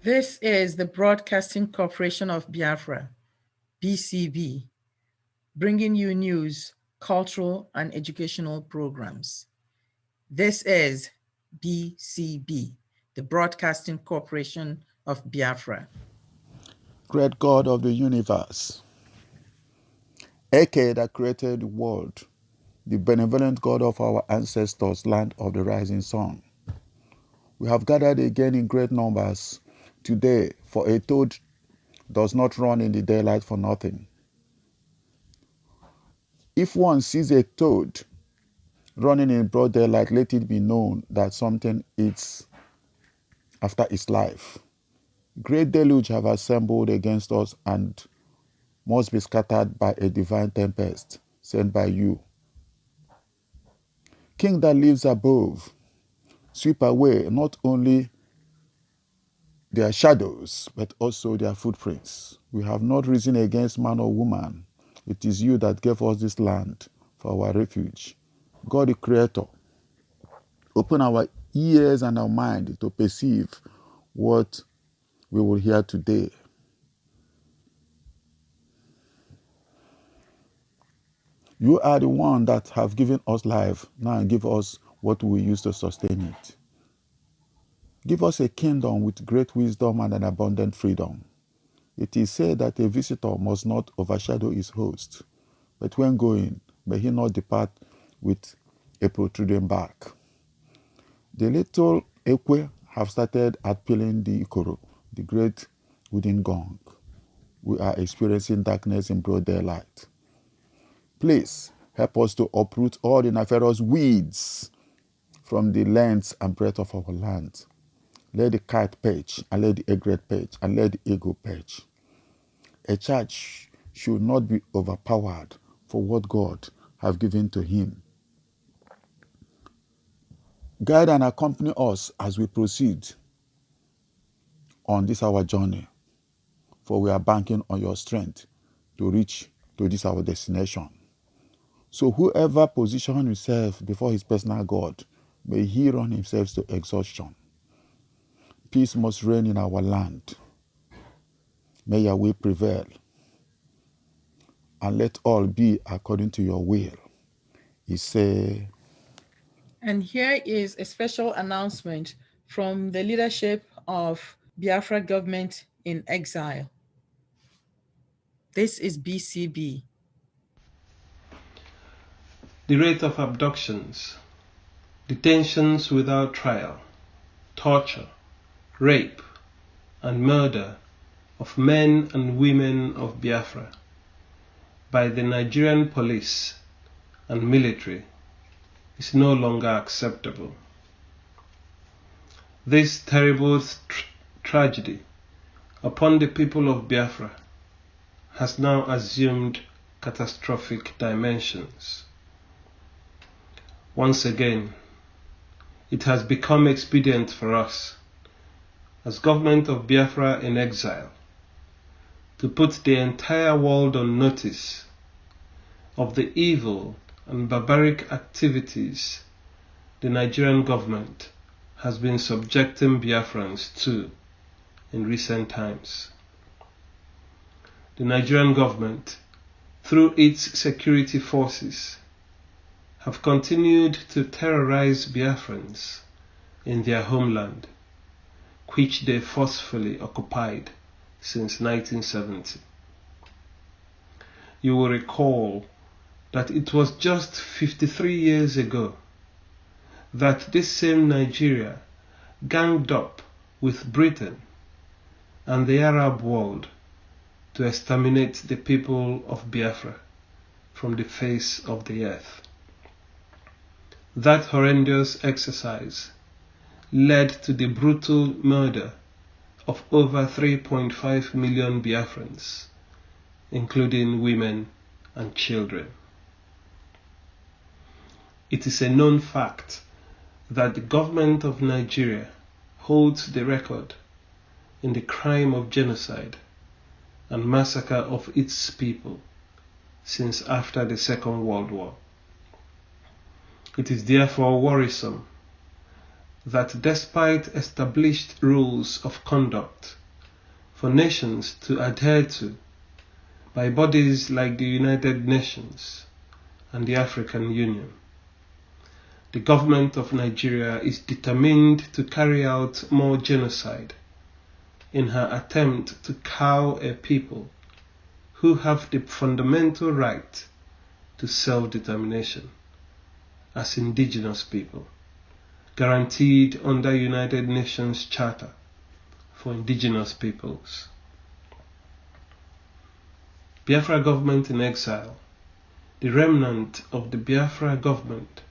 This is the Broadcasting Corporation of Biafra, BCB, bringing you news, cultural, and educational programs. This is BCB, the Broadcasting Corporation of Biafra. Great God of the universe, Eke that created the world, the benevolent God of our ancestors, land of the rising sun. We have gathered again in great numbers today, for a toad does not run in the daylight for nothing. If one sees a toad running in broad daylight, let it be known that something is after its life. Great deluge have assembled against us and must be scattered by a divine tempest sent by you. King that lives above, sweep away not only their shadows, but also their footprints. We have not risen against man or woman. It is you that gave us this land for our refuge. God the Creator, open our ears and our mind to perceive what we will hear today. You are the one that have given us life. Now give us what we use to sustain it. Give us a kingdom with great wisdom and an abundant freedom. It is said that a visitor must not overshadow his host, but when going, may he not depart with a protruding back. The little Ekwe have started at peeling the Ikoro, the great wooden gong. We are experiencing darkness in broad daylight. Please help us to uproot all the nefarious weeds from the length and breadth of our land. Let the kite perch, and let the egret perch, and let the eagle perch. A church should not be overpowered for what God have given to him. Guide and accompany us as we proceed on this our journey, for we are banking on your strength to reach to this our destination. So whoever positions himself before his personal God, may he run himself to exhaustion. Peace must reign in our land. May your will prevail, and let all be according to your will. He said. And here is a special announcement from the leadership of Biafra government in exile. This is BCB. The rate of abductions, detentions without trial, torture, rape, and murder of men and women of Biafra by the Nigerian police and military is no longer acceptable. This terrible tragedy upon the people of Biafra has now assumed catastrophic dimensions. Once again, it has become expedient for us, as government of Biafra in exile, to put the entire world on notice of the evil and barbaric activities the Nigerian government has been subjecting Biafrans to in recent times. The Nigerian government, through its security forces, have continued to terrorize Biafrans in their homeland, which they forcefully occupied since 1970. You will recall that it was just 53 years ago that this same Nigeria ganged up with Britain and the Arab world to exterminate the people of Biafra from the face of the earth. That horrendous exercise led to the brutal murder of over 3.5 million Biafrans, including women and children. It is a known fact that the government of Nigeria holds the record in the crime of genocide and massacre of its people since after the Second World War. It is therefore worrisome that despite established rules of conduct for nations to adhere to by bodies like the United Nations and the African Union, the government of Nigeria is determined to carry out more genocide in her attempt to cow a people who have the fundamental right to self-determination as indigenous people, guaranteed under United Nations Charter for Indigenous Peoples. Biafra government in exile, the remnant of the Biafra government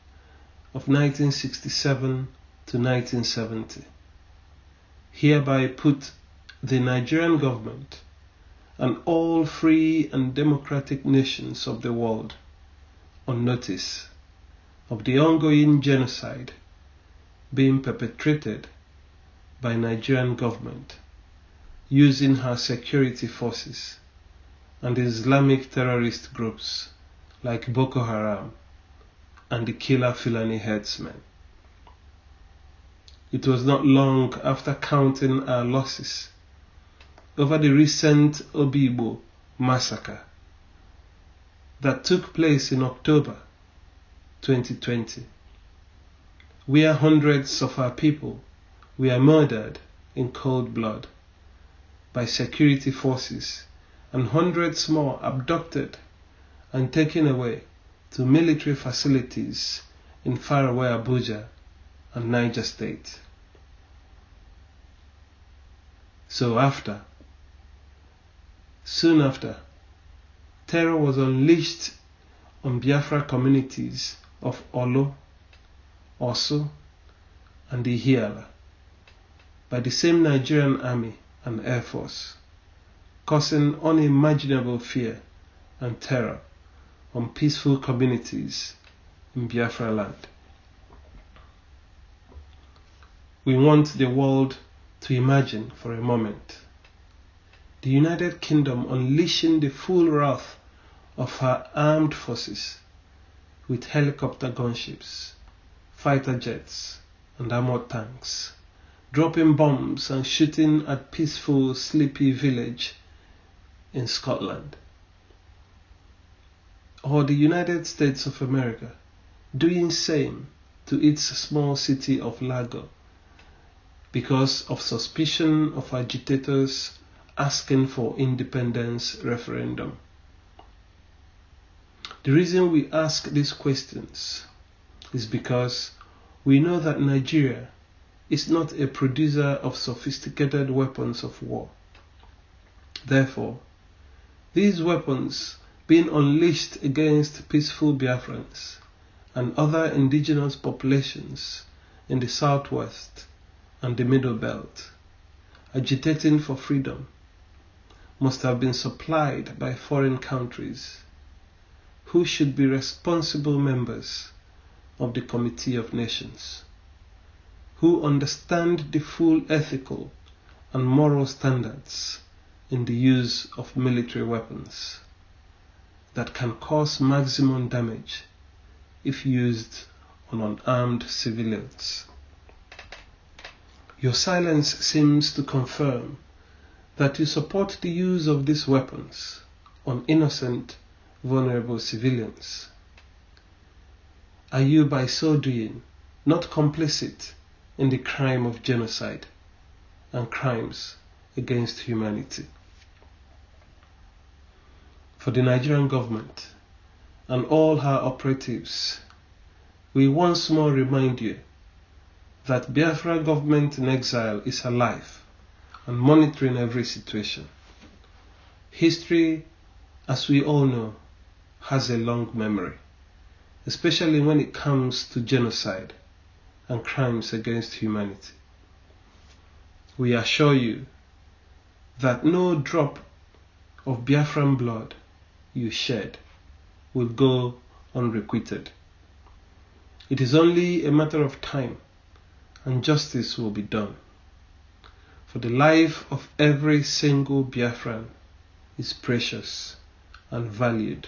of 1967 to 1970, hereby put the Nigerian government and all free and democratic nations of the world on notice of the ongoing genocide being perpetrated by Nigerian government using her security forces and Islamic terrorist groups like Boko Haram and the killer Fulani herdsmen. It was not long after counting our losses over the recent Obigbo massacre that took place in October 2020, where hundreds of our people were murdered in cold blood by security forces and hundreds more abducted and taken away to military facilities in faraway Abuja and Niger State. Soon after, terror was unleashed on Biafra communities of Olo, Osu, and Ihiala by the same Nigerian Army and Air Force, causing unimaginable fear and terror on peaceful communities in Biafra land. We want the world to imagine for a moment the United Kingdom unleashing the full wrath of her armed forces with helicopter gunships, fighter jets, and armored tanks, dropping bombs and shooting at peaceful Sleepy Village in Scotland. Or the United States of America doing same to its small city of Lago because of suspicion of agitators asking for independence referendum. The reason we ask these questions is because we know that Nigeria is not a producer of sophisticated weapons of war. Therefore, these weapons being unleashed against peaceful Biafrans and other indigenous populations in the southwest and the middle belt, agitating for freedom, must have been supplied by foreign countries who should be responsible members of the Committee of Nations, who understand the full ethical and moral standards in the use of military weapons that can cause maximum damage if used on unarmed civilians. Your silence seems to confirm that you support the use of these weapons on innocent, vulnerable civilians. Are you by so doing not complicit in the crime of genocide and crimes against humanity? For the Nigerian government and all her operatives, we once more remind you that Biafra government in exile is alive and monitoring every situation. History, as we all know, has a long memory, especially when it comes to genocide and crimes against humanity. We assure you that no drop of Biafran blood you shed will go unrequited. It is only a matter of time and justice will be done. For the life of every single Biafran is precious and valued.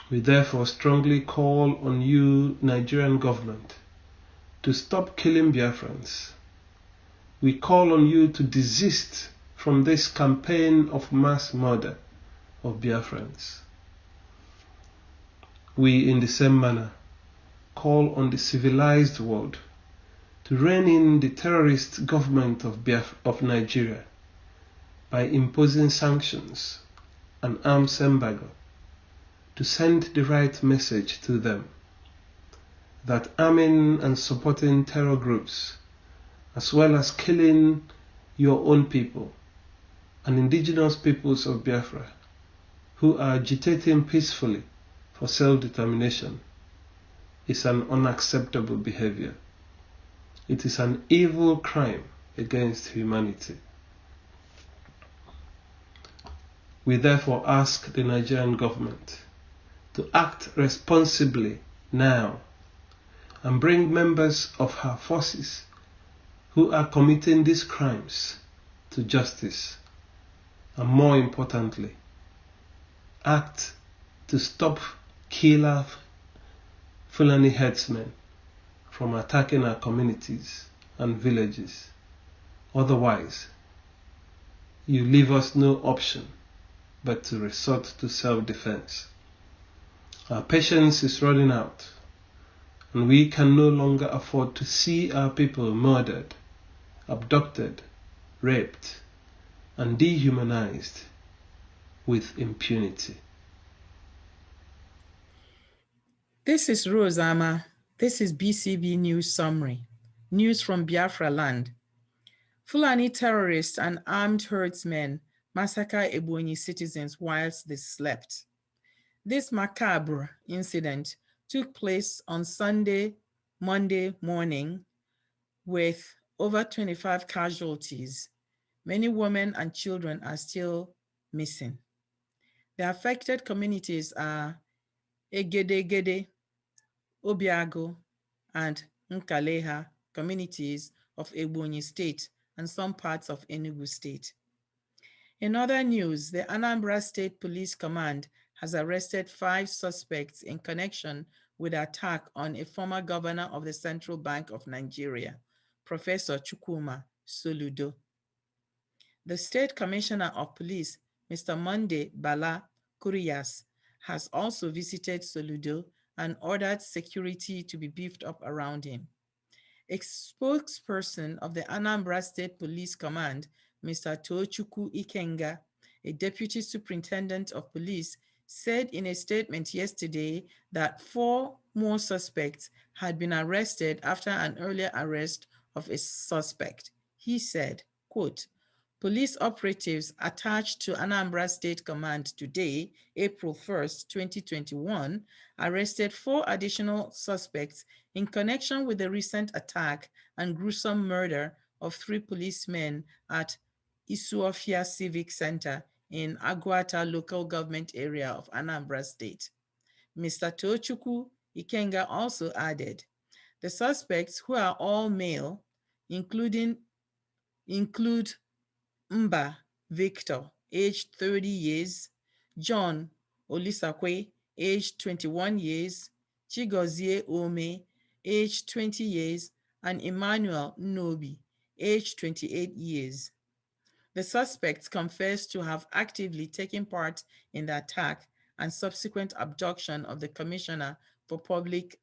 We therefore strongly call on you, Nigerian government, to stop killing Biafrans. We call on you to desist from this campaign of mass murder of Biafrans. We, in the same manner, call on the civilized world to rein in the terrorist government of Nigeria by imposing sanctions and arms embargo, to send the right message to them that arming and supporting terror groups, as well as killing your own people and indigenous peoples of Biafra who are agitating peacefully for self-determination, is an unacceptable behavior. It is an evil crime against humanity. We therefore ask the Nigerian government to act responsibly now and bring members of her forces who are committing these crimes to justice, and more importantly, act to stop killer Fulani herdsmen from attacking our communities and villages. Otherwise, you leave us no option but to resort to self-defense. Our patience is running out, and we can no longer afford to see our people murdered, abducted, raped, and dehumanized with impunity. This is Rose Ama. This is BCB News Summary. News from Biafra land. Fulani terrorists and armed herdsmen massacre Ebonyi citizens whilst they slept. This macabre incident took place on Monday morning, with over 25 casualties. Many women and children are still missing. The affected communities are Egedegede, Obiago, and Nkaleha communities of Ebonyi State and some parts of Enugu State. In other news, the Anambra State Police Command has arrested 5 suspects in connection with the attack on a former governor of the Central Bank of Nigeria, Professor Chukwuma Soludo. The State Commissioner of Police, Mr. Monday Bala Kurias, has also visited Soludo and ordered security to be beefed up around him. A spokesperson of the Anambra State Police Command, Mr. Tochukwu Ikenga, a deputy superintendent of police, said in a statement yesterday that 4 more suspects had been arrested after an earlier arrest of a suspect. He said, quote, "Police operatives attached to Anambra State Command today, April 1st, 2021, arrested 4 additional suspects in connection with the recent attack and gruesome murder of 3 policemen at Isuofia Civic Center in Aguata local government area of Anambra State." Mr. Tochukwu Ikenga also added, the suspects, who are all male, include Mba Victor, aged 30 years, John Olisakwe, aged 21 years, Chigozie Ome, aged 20 years, and Emmanuel Nobi, aged 28 years. The suspects confessed to have actively taken part in the attack and subsequent abduction of the Commissioner for Public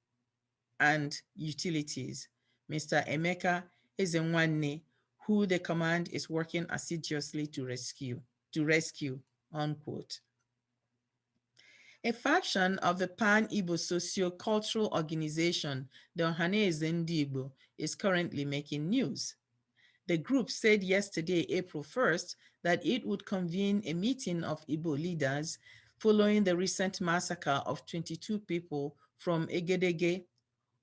and Utilities, Mr. Emeka Ezenwanne, who the command is working assiduously to rescue, unquote. A faction of the Pan-Igbo socio-cultural organization, the Ohaneze Ndị Igbo, is currently making news. The group said yesterday, April 1st, that it would convene a meeting of Igbo leaders following the recent massacre of 22 people from Egedege,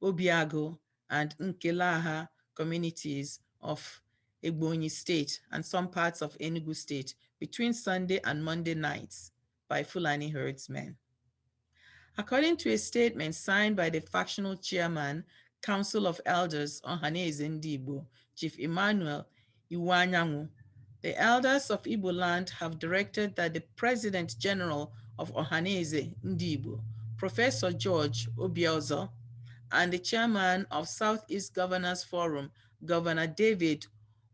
Obiago, and Nkelaha communities of Ebonyi State and some parts of Enugu State between Sunday and Monday nights by Fulani herdsmen. According to a statement signed by the factional chairman, Council of Elders Ohaneze Ndị Igbo, Chief Emmanuel Iwanyanwu, the elders of Igbo land have directed that the President General of Ohaneze Ndị Igbo, Professor George Obiozor, and the chairman of Southeast Governors Forum, Governor David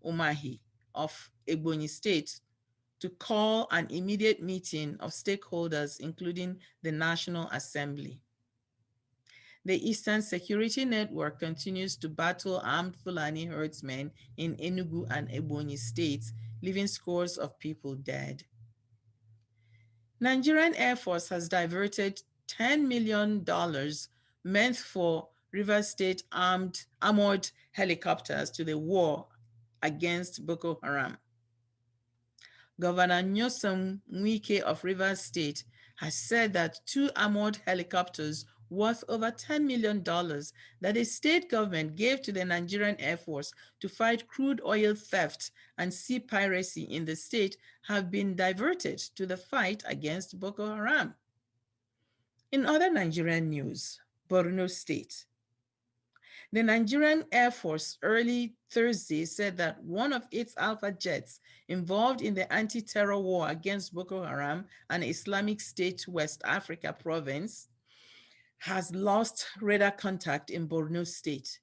Umahi of Ebonyi State, to call an immediate meeting of stakeholders, including the National Assembly. The Eastern Security Network continues to battle armed Fulani herdsmen in Enugu and Ebonyi states, leaving scores of people dead. Nigerian Air Force has diverted $10 million meant for Rivers State armored helicopters to the war against Boko Haram. Governor Nyesom Wike of Rivers State has said that 2 armored helicopters worth over $10 million that the state government gave to the Nigerian Air Force to fight crude oil theft and sea piracy in the state have been diverted to the fight against Boko Haram. In other Nigerian news, Borno State. The Nigerian Air Force early Thursday said that one of its Alpha jets involved in the anti-terror war against Boko Haram and Islamic State West Africa province has lost radar contact in Borno State.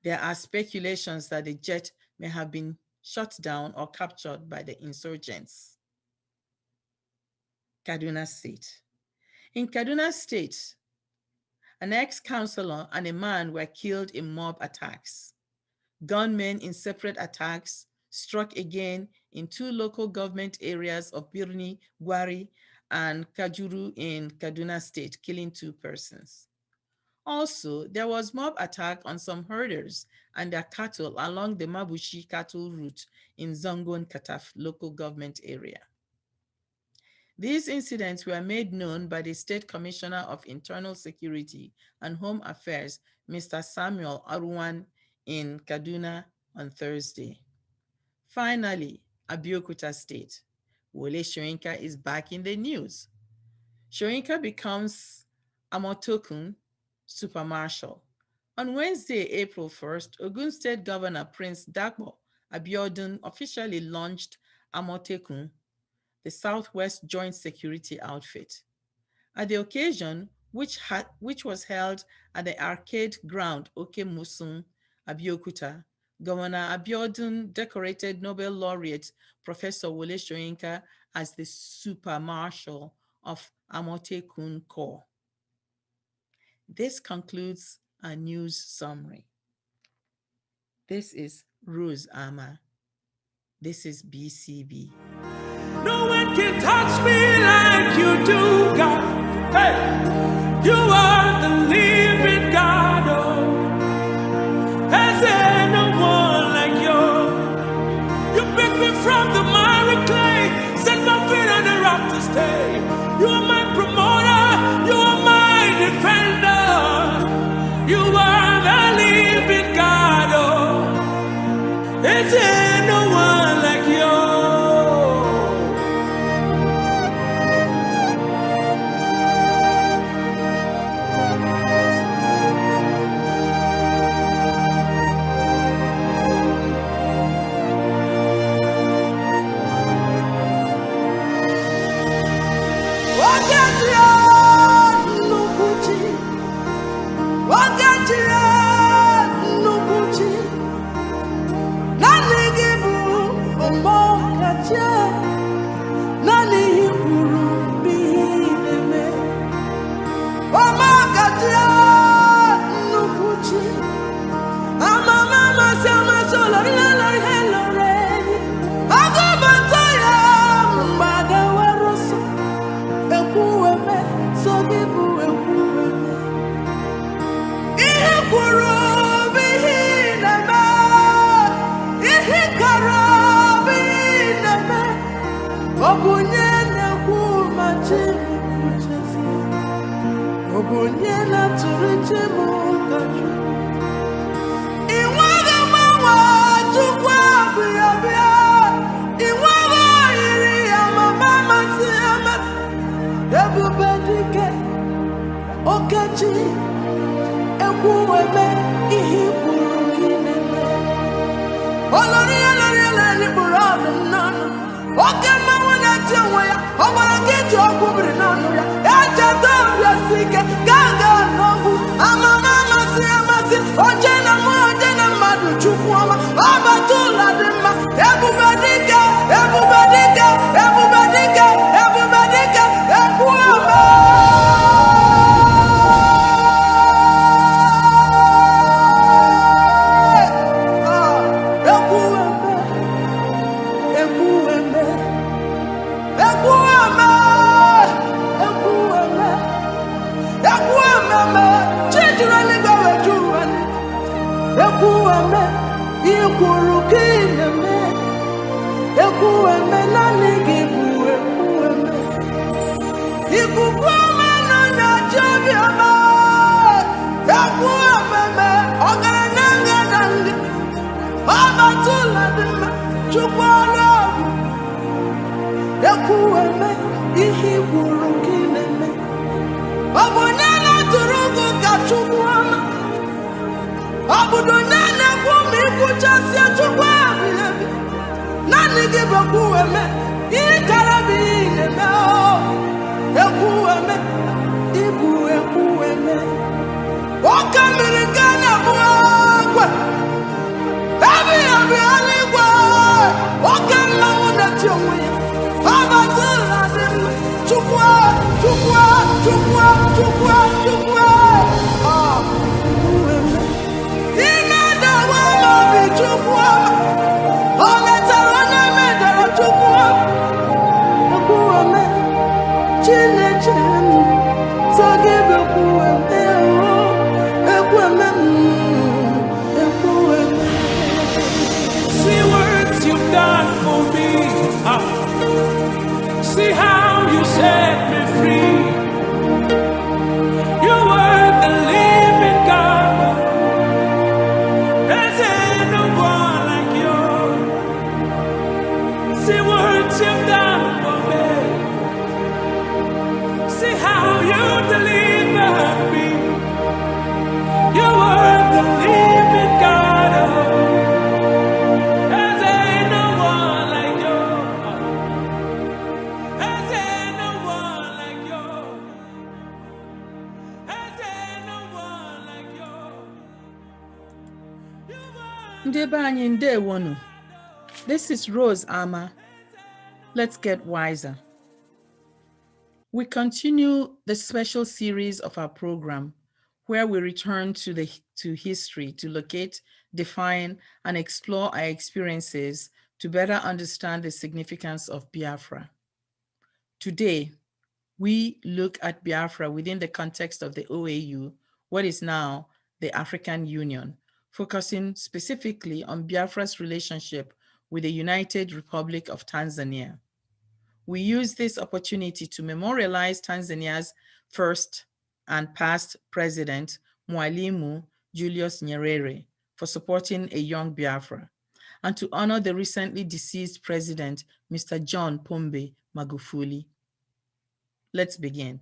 There are speculations that the jet may have been shot down or captured by the insurgents. Kaduna State. In Kaduna State, an ex-councillor and a man were killed in mob attacks. Gunmen in separate attacks struck again in 2 local government areas of Birni, Gwari, and Kajuru in Kaduna State, killing 2 persons. Also, there was mob attack on some herders and their cattle along the Mabushi cattle route in Zongon Kataf local government area. These incidents were made known by the State Commissioner of Internal Security and Home Affairs, Mr. Samuel Aruwan, in Kaduna on Thursday. Finally, Abeokuta State. Wole Soyinka is back in the news. Soyinka becomes Amotokun Super Marshal. On Wednesday, April 1st, Ogun State Governor Prince Dakpo Abiodun officially launched Amotekun, the Southwest Joint Security Outfit. At the occasion, which was held at the arcade ground Okemusun, Abeokuta, Governor Abiodun decorated Nobel laureate Professor Wole Soyinka as the Super Marshal of Amotekun Corps. This concludes our news summary. This is Rose Ama. This is BCB. No one can touch me like you do, God. Hey, you are the living God. Oh, has there no one like you? You pick me from the miry clay, set my feet on the rock to stay. You are my promoter, you are my defender. You are the living God. Oh, is there no one like you? I'm eme ikwuru kineme ekwu eme nani gị bụ ekwu eme ikuku eme na nyachi obiọma ekwu ememe ọgaranya nga na ndị ọbatụla dị mma chukwu ọrụ ọgwụ ekwu eme ihe ikwuru kineme ọ bụ onye na-atụrụ gị ka chukwu ọma obodo nane kwumi kuchasia chukwu ebighị ebi naanị gị bụ ekwu eme ihe kara bụ ihe na-eme ekwu eme ibu ekwu eme oke mmiri nke na-abụ egwe ebighị ebi eluigwe oke mmanwụ na-eti onwe ya ọbatụla dị mma chukwu chukwu chukwu chukwu chukwu See what you've done for me. See how you set me free. You were the living God. There's no one like you. See what you've done for me. See how you delivered me. You were the living God. There's no one like you. There's no one like you. There's no one like you. You were Ndị be anyị ndewonu. This is Rose Ama. Let's get wiser. We continue the special series of our program where we return to history to locate, define, and explore our experiences to better understand the significance of Biafra. Today, we look at Biafra within the context of the OAU, what is now the African Union, focusing specifically on Biafra's relationship with the United Republic of Tanzania. We use this opportunity to memorialize Tanzania's first and past president, Mwalimu Julius Nyerere, for supporting a young Biafra, and to honor the recently deceased president, Mr. John Pombe Magufuli. Let's begin.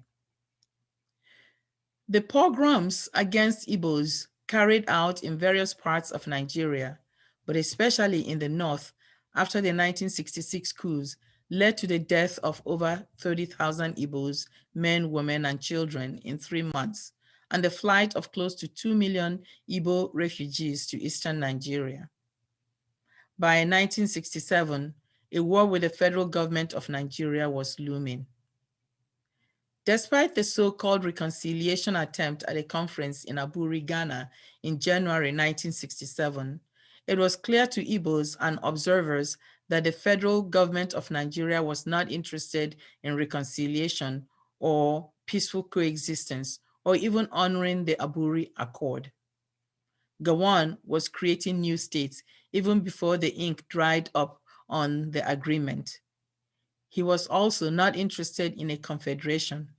The pogroms against Igbos carried out in various parts of Nigeria, but especially in the north after the 1966 coups, led to the death of over 30,000 Igbos, men, women, and children in 3 months, and the flight of close to 2 million Igbo refugees to eastern Nigeria. By 1967, a war with the federal government of Nigeria was looming. Despite the so-called reconciliation attempt at a conference in Aburi, Ghana in January 1967, it was clear to Igbos and observers that the federal government of Nigeria was not interested in reconciliation or peaceful coexistence, or even honoring the Aburi Accord. Gowon was creating new states even before the ink dried up on the agreement. He was also not interested in a confederation,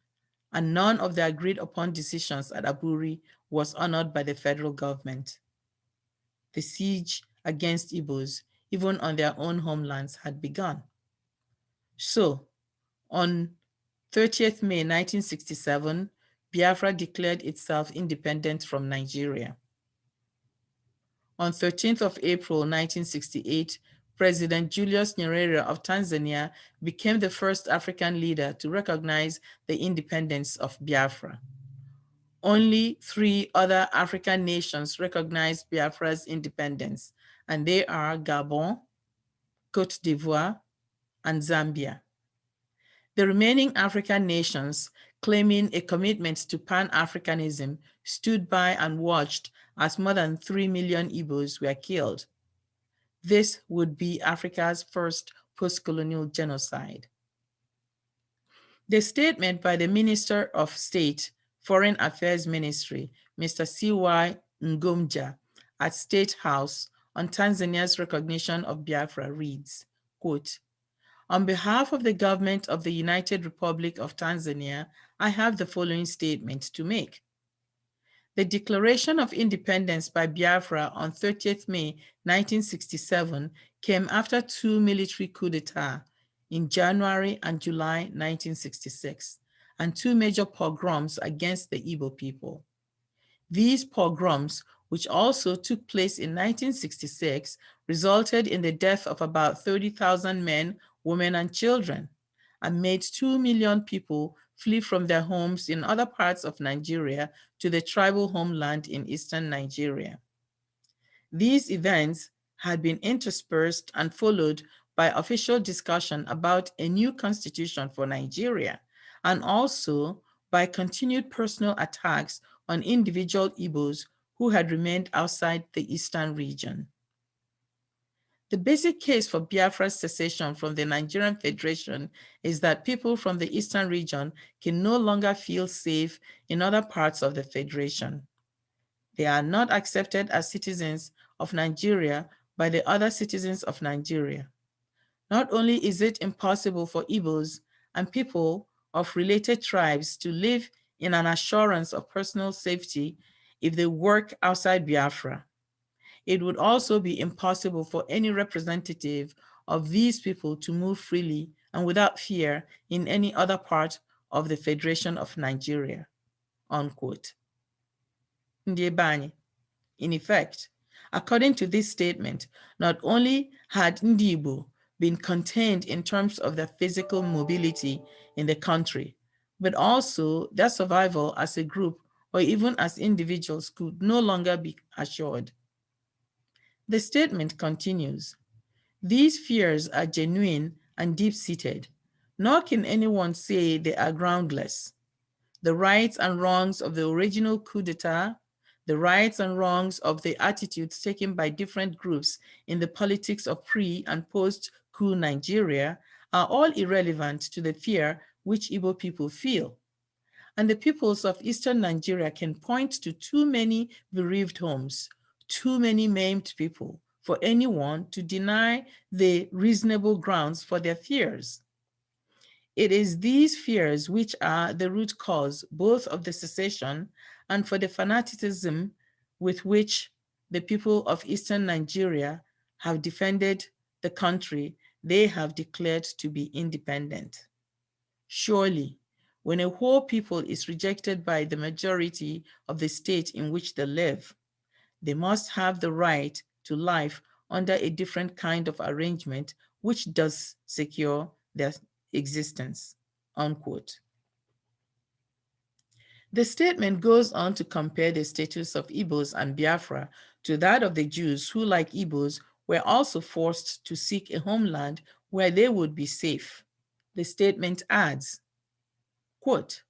and none of the agreed upon decisions at Aburi was honored by the federal government. The siege against Igbos, even on their own homelands, had begun. So, on 30th May 1967, Biafra declared itself independent from Nigeria. On 13th of April 1968, President Julius Nyerere of Tanzania became the first African leader to recognize the independence of Biafra. Only 3 other African nations recognized Biafra's independence, and they are Gabon, Côte d'Ivoire, and Zambia. The remaining African nations, claiming a commitment to Pan-Africanism, stood by and watched as more than 3 million Igbos were killed. This would be Africa's first post-colonial genocide. The statement by the Minister of State, Foreign Affairs Ministry, Mr. C.Y. Ngomja, at State House on Tanzania's recognition of Biafra reads, quote, "On behalf of the government of the United Republic of Tanzania, I have the following statement to make. The declaration of independence by Biafra on 30th May 1967 came after two military coups d'etat in January and July 1966, and two major pogroms against the Igbo people. These pogroms, which also took place in 1966, resulted in the death of about 30,000 men, women, and children, and made 2 million people flee from their homes in other parts of Nigeria to the tribal homeland in eastern Nigeria. These events had been interspersed and followed by official discussion about a new constitution for Nigeria, and also by continued personal attacks on individual Igbos who had remained outside the eastern region. The basic case for Biafra's secession from the Nigerian Federation is that people from the eastern region can no longer feel safe in other parts of the Federation. They are not accepted as citizens of Nigeria by the other citizens of Nigeria. Not only is it impossible for Igbos and people of related tribes to live in an assurance of personal safety if they work outside Biafra, it would also be impossible for any representative of these people to move freely and without fear in any other part of the Federation of Nigeria, unquote. Ndiebani. In effect, according to this statement, not only had Ndi been contained in terms of their physical mobility in the country, but also their survival as a group or even as individuals could no longer be assured. The statement continues, "These fears are genuine and deep-seated, nor can anyone say they are groundless. The rights and wrongs of the original coup d'etat, the rights and wrongs of the attitudes taken by different groups in the politics of pre- and post-coup Nigeria are all irrelevant to the fear which Igbo people feel. And the peoples of Eastern Nigeria can point to too many bereaved homes, too many maimed people for anyone to deny the reasonable grounds for their fears. It is these fears which are the root cause both of the secession and for the fanaticism with which the people of Eastern Nigeria have defended the country they have declared to be independent. Surely, when a whole people is rejected by the majority of the state in which they live, they must have the right to life under a different kind of arrangement which does secure their existence," unquote. The statement goes on to compare the status of Igbos and Biafra to that of the Jews who, like Igbos, were also forced to seek a homeland where they would be safe. The statement adds, quote,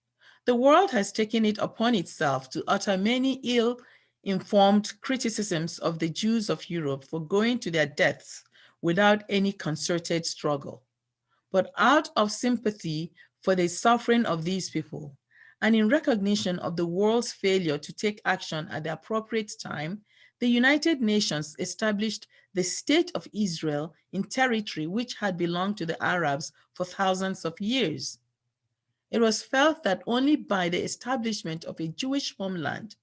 "The world has taken it upon itself to utter many ill-informed criticisms of the Jews of Europe for going to their deaths without any concerted struggle. But out of sympathy for the suffering of these people, and in recognition of the world's failure to take action at the appropriate time, the United Nations established the State of Israel in territory which had belonged to the Arabs for thousands of years. It was felt that only by the establishment of a Jewish homeland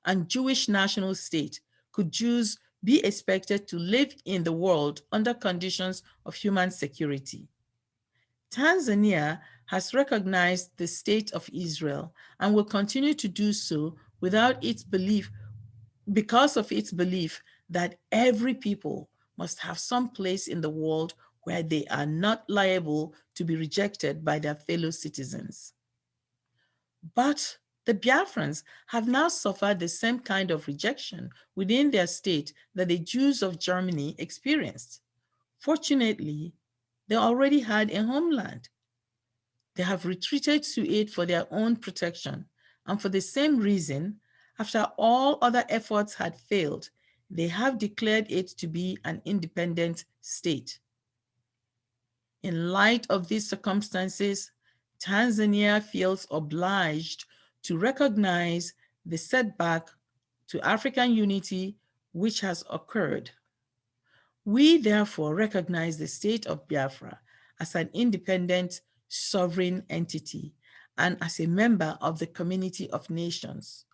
and Jewish national state could Jews be expected to live in the world under conditions of human security. Tanzania has recognized the State of Israel and will continue to do so because of its belief that every people must have some place in the world where they are not liable to be rejected by their fellow citizens. But the Biafrans have now suffered the same kind of rejection within their state that the Jews of Germany experienced. Fortunately, they already had a homeland. They have retreated to it for their own protection, and for the same reason, after all other efforts had failed, they have declared it to be an independent state. In light of these circumstances, Tanzania feels obliged to recognize the setback to African unity which has occurred. We therefore recognize the state of Biafra as an independent sovereign entity and as a member of the community of nations.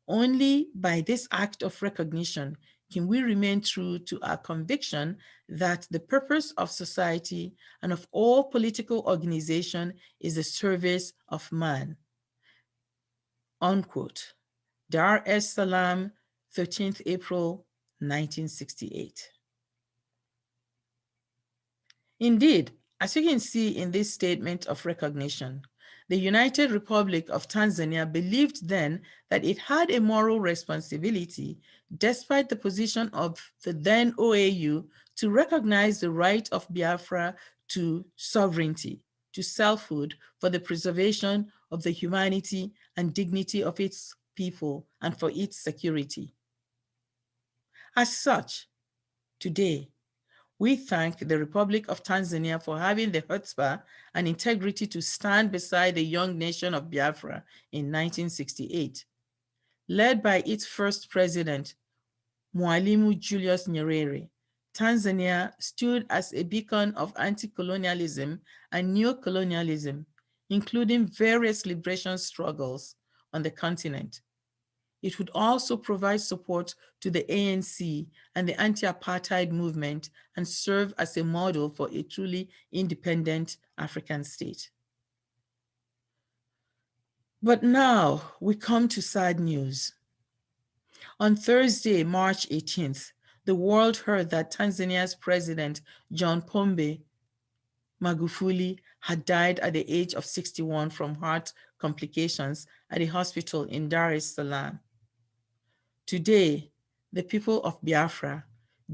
Only by this act of recognition can we remain true to our conviction that the purpose of society and of all political organization is the service of man. Unquote. Dar es Salaam, 13th April, 1968. Indeed, as you can see in this statement of recognition, the United Republic of Tanzania believed then that it had a moral responsibility, despite the position of the then OAU, to recognize the right of Biafra to sovereignty, to selfhood, for the preservation of the humanity and dignity of its people and for its security. As such, today, we thank the Republic of Tanzania for having the chutzpah and integrity to stand beside the young nation of Biafra in 1968. Led by its first president, Mwalimu Julius Nyerere, Tanzania stood as a beacon of anti-colonialism and neo-colonialism, including various liberation struggles on the continent. It would also provide support to the ANC and the anti-apartheid movement and serve as a model for a truly independent African state. But now we come to sad news. On Thursday, March 18th, the world heard that Tanzania's President John Pombe Magufuli had died at the age of 61 from heart complications at a hospital in Dar es Salaam. Today, the people of Biafra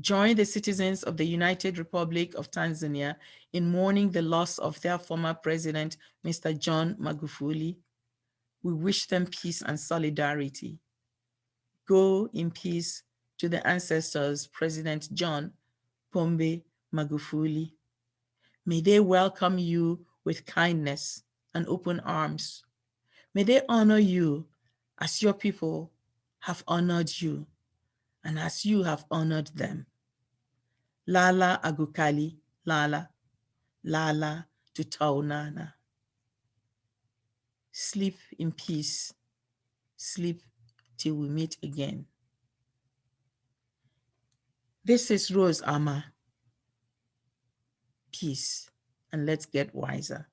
join the citizens of the United Republic of Tanzania in mourning the loss of their former president, Mr. John Magufuli. We wish them peace and solidarity. Go in peace to the ancestors, President John Pombe Magufuli. May they welcome you with kindness and open arms. May they honor you as your people have honored you and as you have honored them. Lala Agukali, Lala, Lala Tutaunana. Sleep in peace. Sleep till we meet again. This is Rose Ama. Peace, and let's get wiser.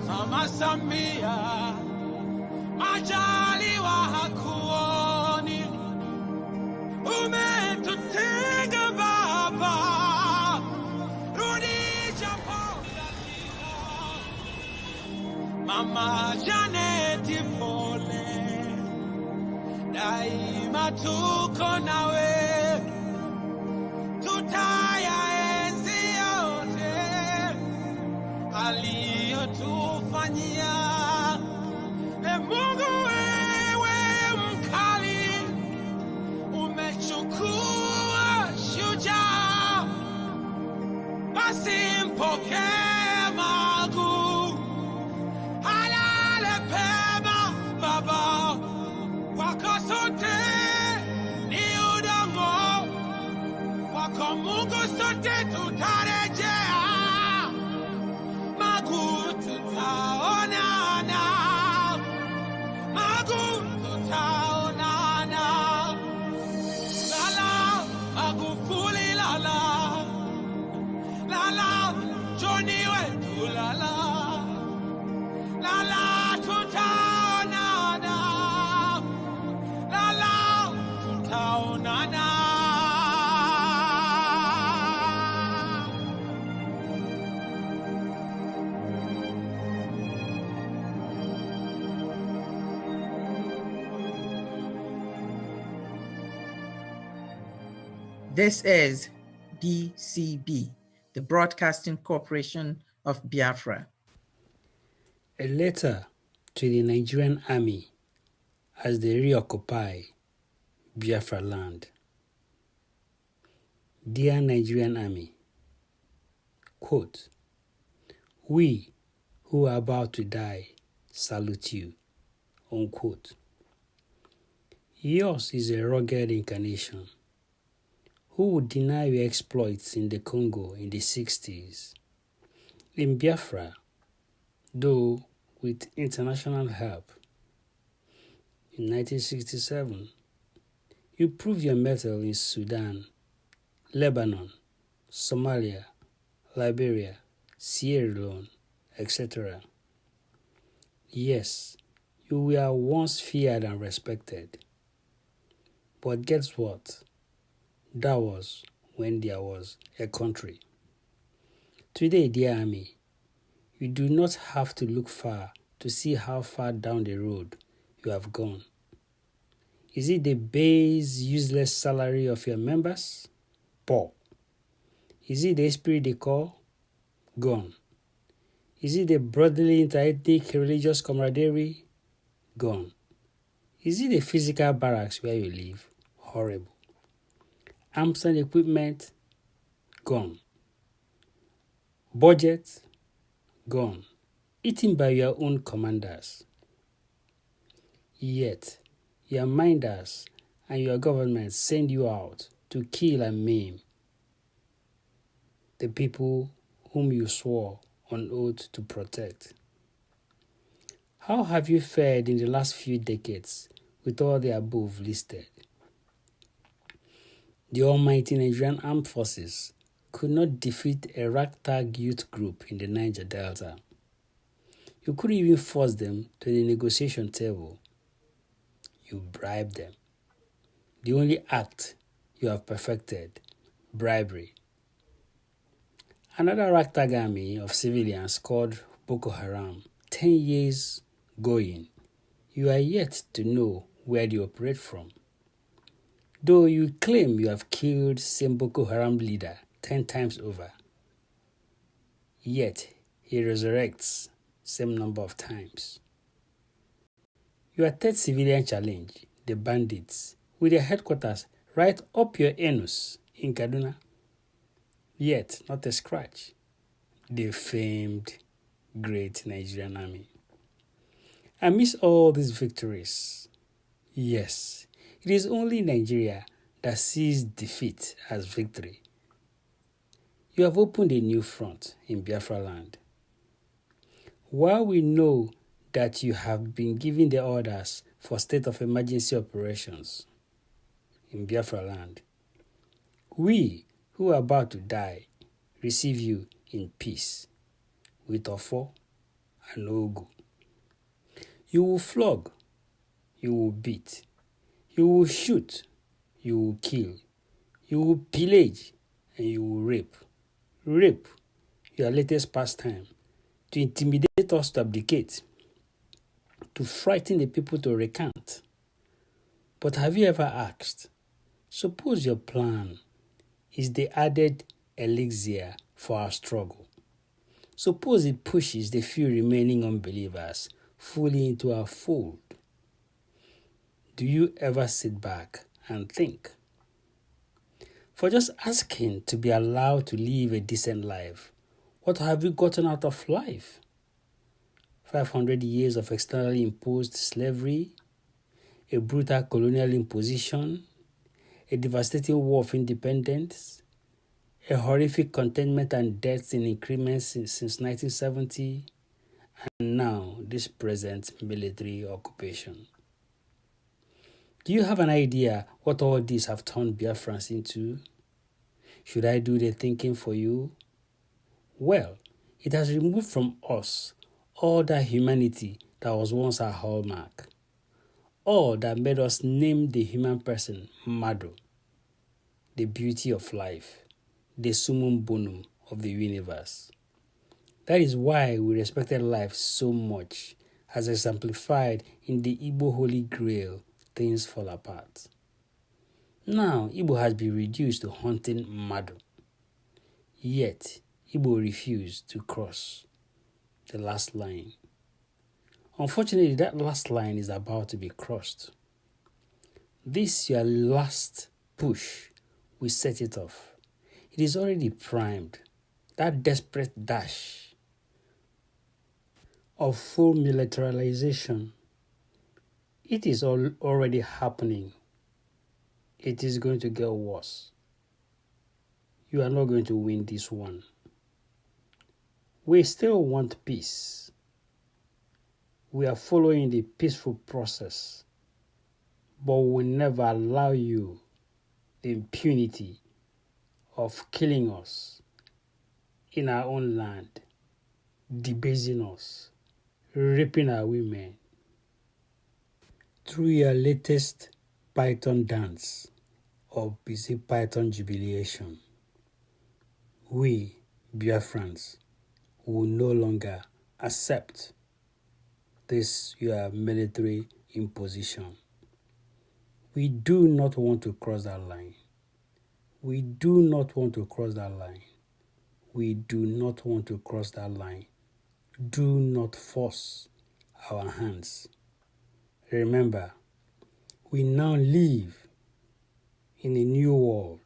Mama Samia, majaliwa hakuoni, umetutega baba, rudi Japo Latino. Mama Janeti pole, daima tuko nawe, tutayaenzi yote aliyotufanyia. Mungu wewe mkali, umechukua shujaa, basi mpokee Magu, halale pema baba, kwako sote ni udongo, kwako Mungu sote tutarejea. Magu tutaonana, Magu tutaonana. Lala Magufuli, lala, lala Johnny wetu, lala. This is BCB, the Broadcasting Corporation of Biafra. A letter to the Nigerian army as they reoccupy Biafra land. Dear Nigerian army, quote, "We who are about to die salute you," unquote. Yours is a rugged incarnation. Who would deny your exploits in the Congo in the 60s? In Biafra, though with international help. In 1967, you proved your mettle in Sudan, Lebanon, Somalia, Liberia, Sierra Leone, etc. Yes, you were once feared and respected. But guess what? That was when there was a country. Today, dear army, you do not have to look far to see how far down the road you have gone. Is it the base, useless salary of your members? Poor. Is it the esprit de corps? Gone. Is it the brotherly interethnic religious camaraderie? Gone. Is it the physical barracks where you live? Horrible. Arms and equipment? Gone. Budget? Gone. Eaten by your own commanders. Yet, your minders and your government send you out to kill and maim the people whom you swore on oath to protect. How have you fared in the last few decades with all the above listed? The almighty Nigerian Armed Forces could not defeat a ragtag youth group in the Niger Delta. You couldn't even force them to the negotiation table. You bribed them. The only act you have perfected, bribery. Another ragtag army of civilians called Boko Haram, 10 years going. You are yet to know where they operate from. Though you claim you have killed same Boko Haram leader 10 times over, yet he resurrects same number of times. Your third civilian challenge, the bandits, with their headquarters right up your anus in Kaduna, yet not a scratch. The famed great Nigerian army. Amidst all these victories, yes, it is only Nigeria that sees defeat as victory. You have opened a new front in Biafra land. While we know that you have been given the orders for state of emergency operations in Biafra land, we who are about to die receive you in peace with Ofo and Ogu. You will flog, you will beat, you will shoot, you will kill, you will pillage, and you will rape. Rape, your latest pastime, to intimidate us to abdicate, to frighten the people to recant. But have you ever asked, suppose your plan is the added elixir for our struggle? Suppose it pushes the few remaining unbelievers fully into our fold. Do you ever sit back and think? For just asking to be allowed to live a decent life, what have you gotten out of life? 500 years of externally imposed slavery, a brutal colonial imposition, a devastating war of independence, a horrific contentment and deaths in increments since 1970, and now this present military occupation. Do you have an idea what all these have turned Biafrans into? Should I do the thinking for you? Well, it has removed from us all that humanity that was once our hallmark, all that made us name the human person Mado, the beauty of life, the summum bonum of the universe. That is why we respected life so much, as exemplified in the Igbo Holy Grail, things fall apart. Now, Igbo has been reduced to hunting Madu. Yet, Igbo refused to cross the last line. Unfortunately, that last line is about to be crossed. This your last push will set it off. It is already primed. That desperate dash of full militarization, it is already happening. It is going to get worse. You are not going to win this one. We still want peace. We are following the peaceful process, but we will never allow you the impunity of killing us in our own land, debasing us, raping our women. Through your latest Python dance, or busy Python jubilation, we, Biafrans, will no longer accept this your military imposition. We do not want to cross that line. We do not want to cross that line. We do not want to cross that line. Do not force our hands. Remember, we now live in a new world,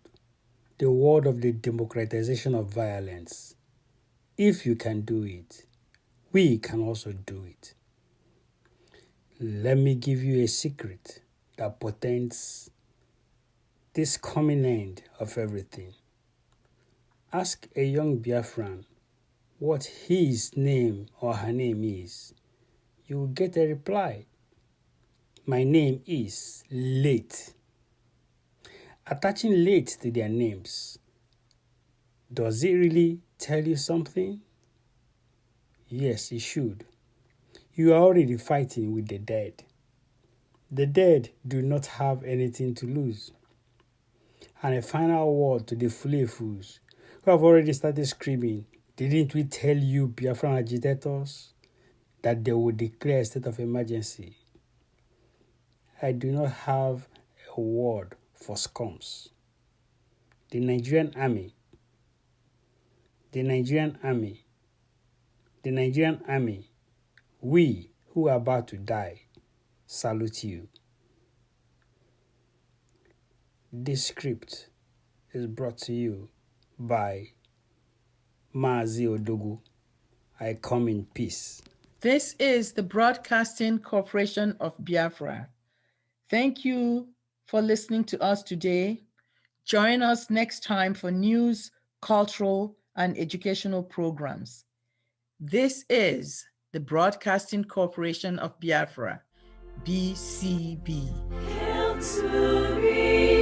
the world of the democratization of violence. If you can do it, we can also do it. Let me give you a secret that portends this coming end of everything. Ask a young Biafran what his name or her name is. You will get a reply. My name is Late. Attaching Late to their names, does it really tell you something? Yes, it should. You are already fighting with the dead. The dead do not have anything to lose. And a final word to the Fulefus who have already started screaming, didn't we tell you, Biafran agitators, that they would declare a state of emergency? I do not have a word for scums. The Nigerian army, we who are about to die, salute you. This script is brought to you by Mazi Odogu. I come in peace. This is the Broadcasting Corporation of Biafra. Thank you for listening to us today. Join us next time for news, cultural, and educational programs. This is the Broadcasting Corporation of Biafra, BCB. Hail to me.